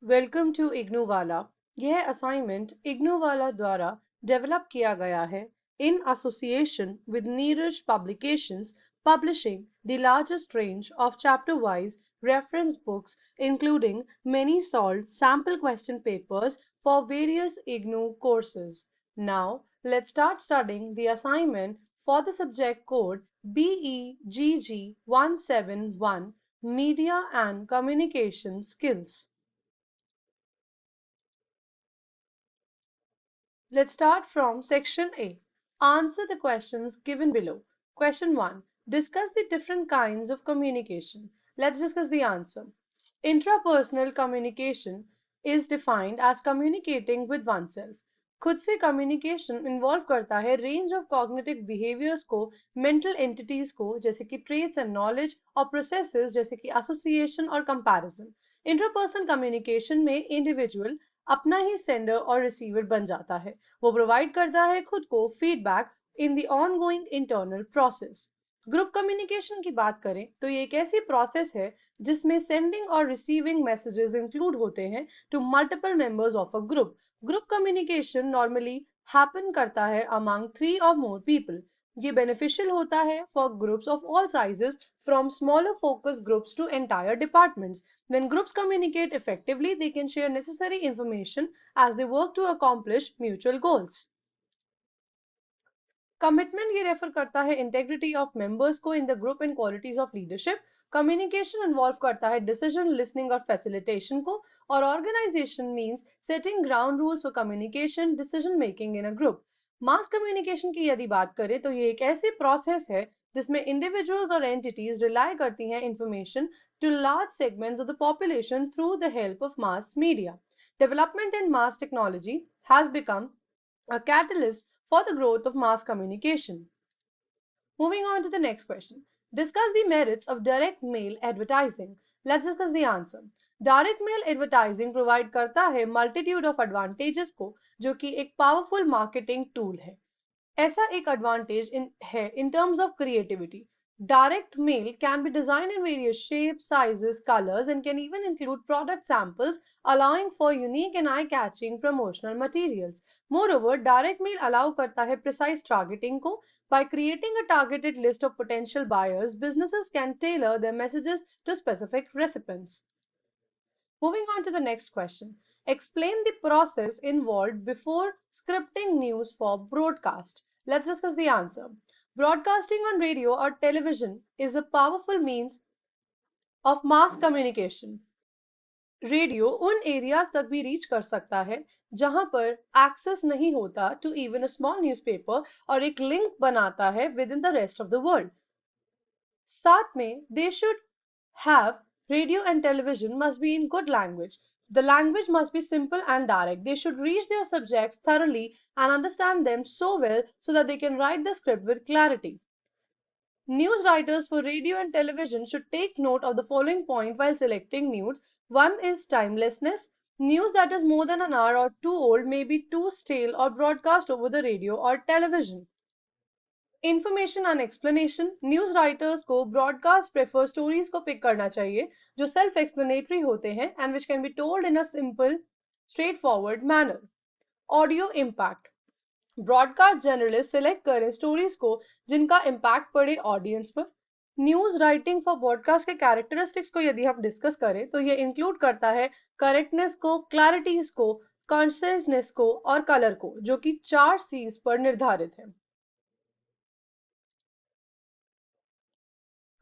Welcome to IGNOU वाला। यह assignment IGNOU वाला द्वारा डेवलप किया गया है in association with Neeraj Publications, publishing the largest range of chapter-wise reference books, including many solved sample question papers for various IGNOU courses. Now, let's start studying the assignment for the subject code BEGG171 Media and Communication Skills. Let's start from section A. Answer the questions given below. Question 1. Discuss the different kinds of communication. Let's discuss the answer. Intrapersonal communication is defined as communicating with oneself. खुद से communication involve करता है range of cognitive behaviors को, mental entities को, जैसे कि traits and knowledge, और processes जैसे कि association और comparison. Interpersonal communication में individual अपना ही सेंडर और रिसीवर बन जाता है। वो प्रोवाइड करता है खुद को feedback in the ongoing internal process. Group communication की बात करें तो ये एक ऐसी प्रोसेस है जिसमें सेंडिंग और रिसीविंग मैसेजेस इंक्लूड होते हैं to multiple members of a group. Group communication normally happen करता है अमंग 3 or more पीपल। ये बेनिफिशियल होता है for groups of all sizes from smaller focus groups to entire departments. When groups communicate effectively, they can share necessary information as they work to accomplish mutual goals. Commitment ये refer करता है integrity of members को in the group and qualities of leadership. Communication involve करता है decision listening और facilitation को, और organisation means setting ground rules for communication decision making in a group. Mass communication की यदि बात करें तो ये एक ऐसी प्रोसेस है जिसमें इंडिविजुअल्स और एंटिटीज रिलाई करती हैं information to large segments of the population through the help of mass media. Development in mass technology has become a catalyst for the growth of mass communication. Moving on to the next question. Discuss the merits of direct mail advertising. Let's discuss the answer. Direct mail advertising provide करता है multitude of advantages को, जो कि एक powerful marketing tool है। ऐसा एक advantage है in terms of creativity. Direct mail can be designed in various shapes, sizes, colors, and can even include product samples, allowing for unique and eye-catching promotional materials. Moreover, direct mail allow करता है precise targeting को. By creating a targeted list of potential buyers, businesses can tailor their messages to specific recipients. Moving on to the next question. Explain the process involved before scripting news for broadcast. Let's discuss the answer. Broadcasting on radio or television is a powerful means of mass communication. Radio उन areas तक भी reach कर सकता है जहां पर access नहीं होता to even a small newspaper, और एक लिंक बनाता है within the rest of the world. साथ में they should have radio and television must be in good language. The language must be simple and direct. They should reach their subjects thoroughly and understand them so well so that they can write the script with clarity. News writers for radio and television should take note of the following point while selecting news. One is timelessness. News that is more than an hour or too old may be too stale or broadcast over the radio or television. Information and explanation. News writers को broadcast prefer stories को pick करना चाहिए जो self explanatory होते हैं and which can be told in a simple straight forward manner. Audio impact. Broadcast journalist select करें stories को जिनका इम्पैक्ट पड़े ऑडियंस पर। न्यूज राइटिंग फॉर ब्रॉडकास्ट के कैरेक्टरिस्टिक्स को यदि हम डिस्कस करें तो ये इंक्लूड करता है करेक्टनेस को, क्लैरिटीज को, कॉन्सियसनेस को और कलर को, जो कि 4 C's पर निर्धारित है।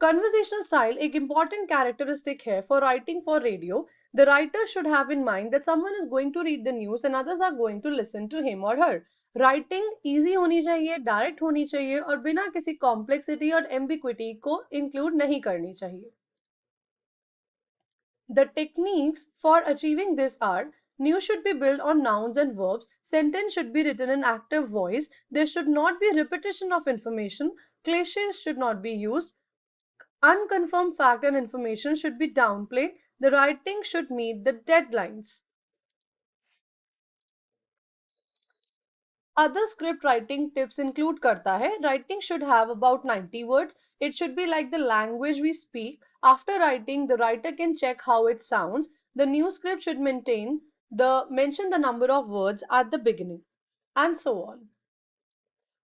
Conversational style एक important characteristic है for writing for radio. The writer should have in mind that someone is going to read the news and others are going to listen to him or her. Writing easy होनी चाहिए, direct होनी चाहिए और बिना किसी complexity और ambiguity को include नहीं करनी चाहिए। The techniques for achieving this are: news should be built on nouns and verbs, sentence should be written in active voice, there should not be repetition of information, cliches should not be used, unconfirmed fact and information should be downplayed. The writing should meet the deadlines. Other script writing tips include करता है writing should have about 90 words. It should be like the language we speak. After writing, the writer can check how it sounds. The new script should mention the number of words at the beginning, and so on.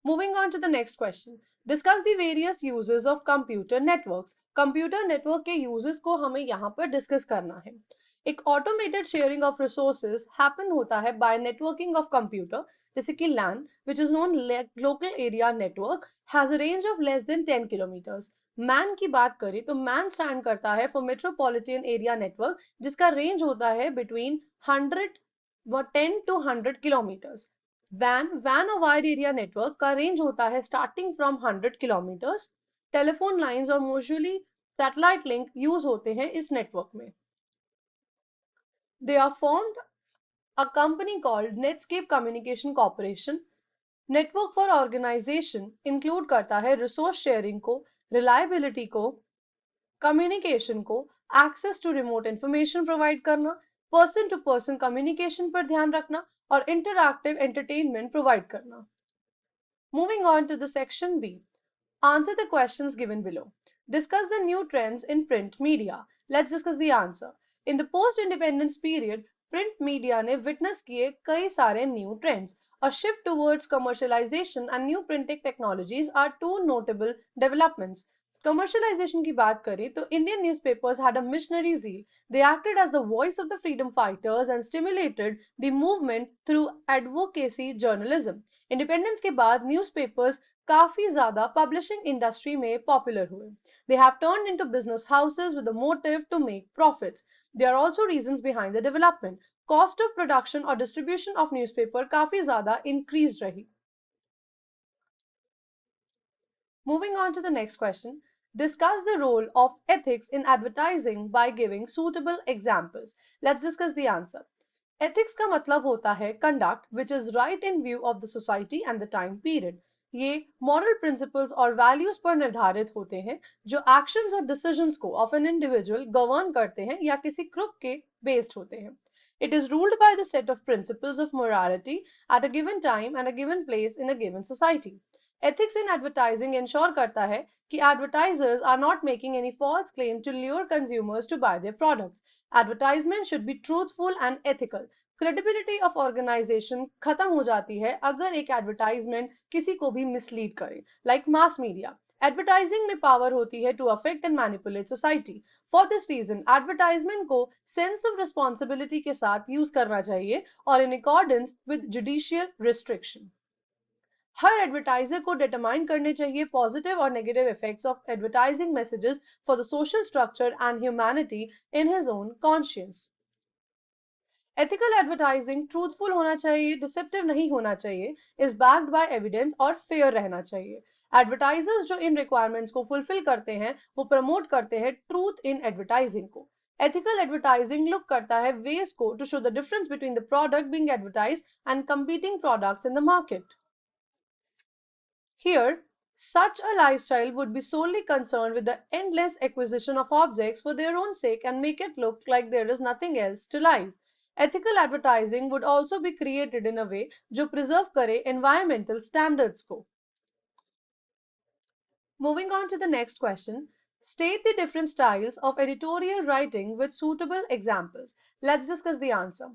Moving on to the next question. Discuss the various uses of computer networks. Computer network के uses को हमें यहाँ पर discuss करना है. एक automated sharing of resources happen होता है बाय नेटवर्किंग ऑफ कंप्यूटर, जैसे कि LAN which is known local area network has a range of less than 10 kilometres. MAN की बात करें तो मैन स्टैंड करता है फॉर मेट्रोपॉलिटन एरिया नेटवर्क, जिसका रेंज होता है बिटवीन 10 to 100 किलोमीटर्स. वैन और वाइड एरिया नेटवर्क का रेंज होता है starting from 100 kilometres. Telephone lines और मोस्टली सैटेलाइट लिंक यूज होते हैं इस नेटवर्क में. They are formed a company called Netscape communication corporation. Network for organisation include करता है रिसोर्स शेयरिंग को, रिलायबिलिटी को, कम्युनिकेशन को, access to remote information provide करना, पर्सन टू पर्सन कम्युनिकेशन पर ध्यान रखना और इंटरैक्टिव एंटरटेनमेंट प्रोवाइड करना. Moving on to the section B. Answer the questions given below. Discuss the new trends in print media. Let's discuss the answer. In the post-independence period, print media ने witness किए कई सारे new trends. A shift towards commercialization and new printing technologies are two notable developments. Commercialization की बात करें तो Indian newspapers had a missionary zeal. They acted as the voice of the freedom fighters and stimulated the movement through advocacy journalism. Independence के बाद newspapers काफी ज्यादा publishing industry में popular हुए. They have turned into business houses with the motive to make profits. There are also reasons behind the development. Cost of production और distribution of newspaper काफी ज्यादा increase रही. Moving on to the next question. Discuss the role of ethics in advertising by giving suitable examples. Let's discuss the answer. Ethics का मतलब होता है conduct which is right in view of the society and the time period. ये moral principles और values पर निर्धारित होते हैं जो एक्शंस और डिसीजंस को ऑफ एन इंडिविजुअल गवर्न करते हैं या किसी ग्रुप के बेस्ड होते हैं. It is ruled by the set of principles of morality at a given time and a given place in a given society. Ethics in advertising ensure करता है कि advertisers are not making any false claim to lure consumers to buy their products. Advertisement should be truthful and ethical. Credibility of organisation खत्म हो जाती है अगर एक advertisement किसी को भी मिसलीड करे. लाइक मास मीडिया, एडवर्टाइजिंग में पावर होती है to affect and manipulate society. For this reason advertisement को सेंस ऑफ रिस्पॉन्सिबिलिटी के साथ यूज करना चाहिए और in accordance with judicial restriction. हर एडवर्टाइजर को डिटरमाइन करने चाहिए पॉजिटिव और negative effects of advertising messages for the social structure and humanity in his own conscience. Ethical advertising truthful होना चाहिए, डिसेप्टिव नहीं होना चाहिए, इज बैक्ड बाय एविडेंस और फेयर रहना चाहिए. एडवर्टाइजर्स जो इन रिक्वायरमेंट्स को फुलफिल करते हैं वो प्रमोट करते हैं ट्रूथ इन एडवर्टाइजिंग को. एथिकल एडवर्टाइजिंग लुक करता है वेज को to show the difference between the product being advertised and competing products in the market. Here, such a lifestyle would be solely concerned with the endless acquisition of objects for their own sake and make it look like there is nothing else to life. Ethical advertising would also be created in a way जो preserve करे environmental standards को. Moving on to the next question. State the different styles of editorial writing with suitable examples. Let's discuss the answer.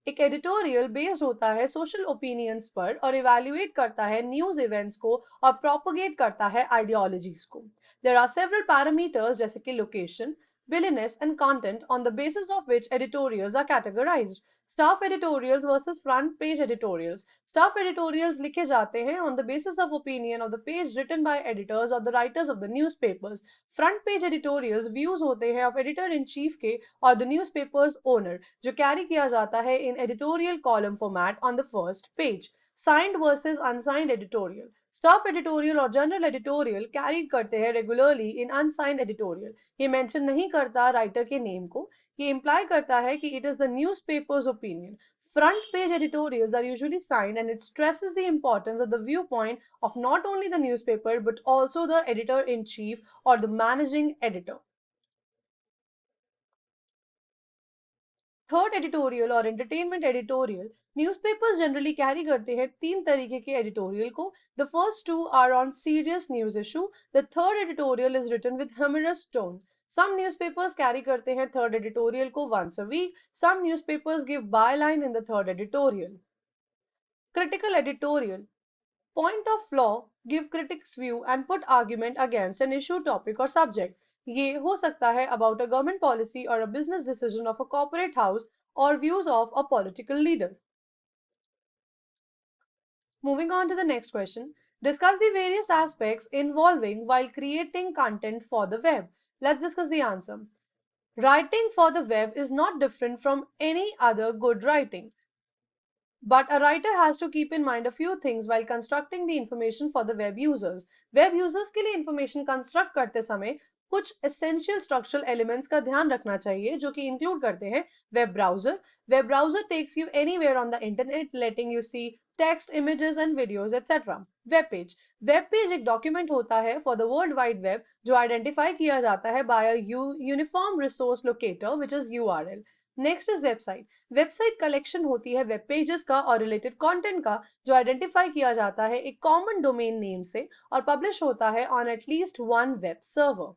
एक editorial based होता है social opinions पर और evaluate करता है न्यूज इवेंट्स को और प्रोपोगेट करता है आइडियोलॉजीज को. देयर आर सेवरल पैरामीटर्स जैसे कि location, bylines and content on the basis of which editorials are categorised. Staff editorials versus front page editorials. Staff editorials लिखे जाते हैं on the basis of opinion of the page written by editors or the writers of the newspapers. Front page editorials views होते हैं of editor in chief के और the newspapers owner जो carry किया जाता है in editorial column format on the first page. Signed versus unsigned editorial. Staff editorial और general editorial carry करते हैं रेगुलरली इन अनसाइंड एडिटोरियल. ये मेंशन नहीं करता राइटर के नेम को. ये इंप्लाई करता है कि it is the newspapers opinion. Front page editorials are usually signed and it stresses the importance of the viewpoint of not only the newspaper but also the editor-in-chief or the managing editor. Third editorial और entertainment editorial. Newspapers generally carry करते हैं तीन तरीके के editorial को. The first two are on serious news issue. The third editorial is written with humorous tone. Some newspapers carry करते हैं third editorial को once a week. Some newspapers give byline in the third editorial. Critical editorial. Point of law, give critics view and put argument against an issue, topic or subject. ये हो सकता है about a government policy or a business decision of a corporate house or views of a political leader. Moving on to the next question. Discuss the various aspects involving while creating content for the web. Let's discuss the answer. Writing for the web is not different from any other good writing. But a writer has to keep in mind a few things while constructing the information for the web users. Web users के लिए information construct करते समय कुछ essential structural elements का ध्यान रखना चाहिए जो कि include करते हैं web browser. Web browser takes you anywhere on the internet, letting you see text, images and videos, etc. Web page. Web page एक document होता है for the World Wide Web जो identify किया जाता है by a uniform resource locator which is URL. Next is website. Website collection होती है web pages का और रिलेटेड कंटेंट का जो आइडेंटिफाई किया जाता है एक कॉमन डोमेन नेम से और पब्लिश होता है on at least one web server.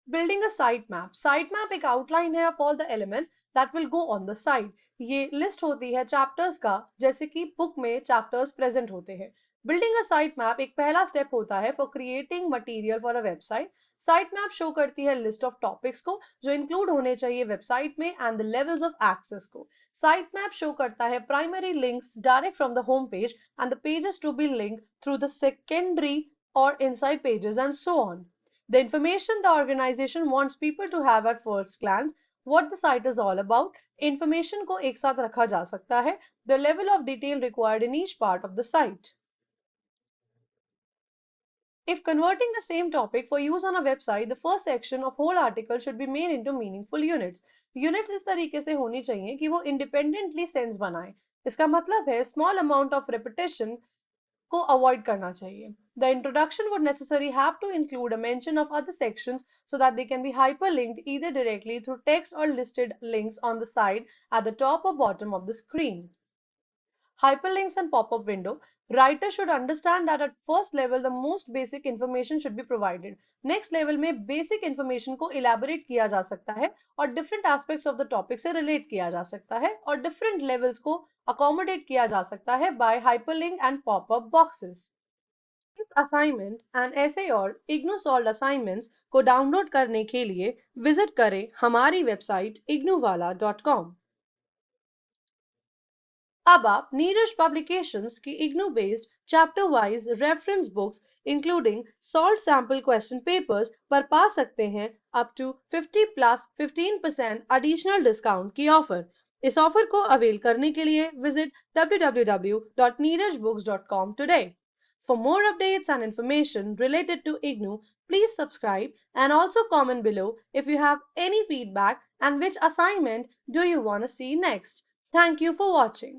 Building a sitemap. Sitemap एक outline है of all the elements that will go on the site. ये list होती है chapters का जैसे कि book में chapters present होते हैं. Building a sitemap एक पहला step होता है for creating material for a website. Sitemap show करती है list of topics को जो include होने चाहिए website में and the levels of access को. Sitemap show करता है primary links direct from the home page and the pages to be linked through the secondary or inside pages and so on. The information the organization wants people to have at first glance, what the site is all about, information को एक साथ रखा जा सकता है, the level of detail required in each part of the site. If converting the same topic for use on a website, the first section of whole article should be made into meaningful units. Units इस तरीके से होनी चाहिए कि वो independently sense बनाए. इसका मतलब है small amount of repetition को avoid करना चाहिए. The introduction would necessarily have to include a mention of other sections so that they can be hyperlinked either directly through text or listed links on the side at the top or bottom of the screen. Hyperlinks and pop-up window. Writer should understand that at first level the most basic information should be provided. Next level में basic information को elaborate किया जा सकता है और different aspects of the topic से relate किया जा सकता है और different levels को accommodate किया जा सकता है by hyperlink and pop-up boxes. इस असाइनमेंट एंड ऐसे और इग्नू सॉल्व असाइनमेंट्स को डाउनलोड करने के लिए विजिट करें हमारी वेबसाइट ignoovala.com. अब आप नीरज पब्लिकेशंस की IGNOU based chapter wise reference books including solve sample question papers पर पा सकते हैं up to 50 plus 15% additional discount की ऑफर. इस ऑफर को अवेल करने के लिए visit www.neerajbooks.com today. For more updates and information related to IGNOU, please subscribe and also comment below if you have any feedback and which assignment do you want to see next. Thank you for watching.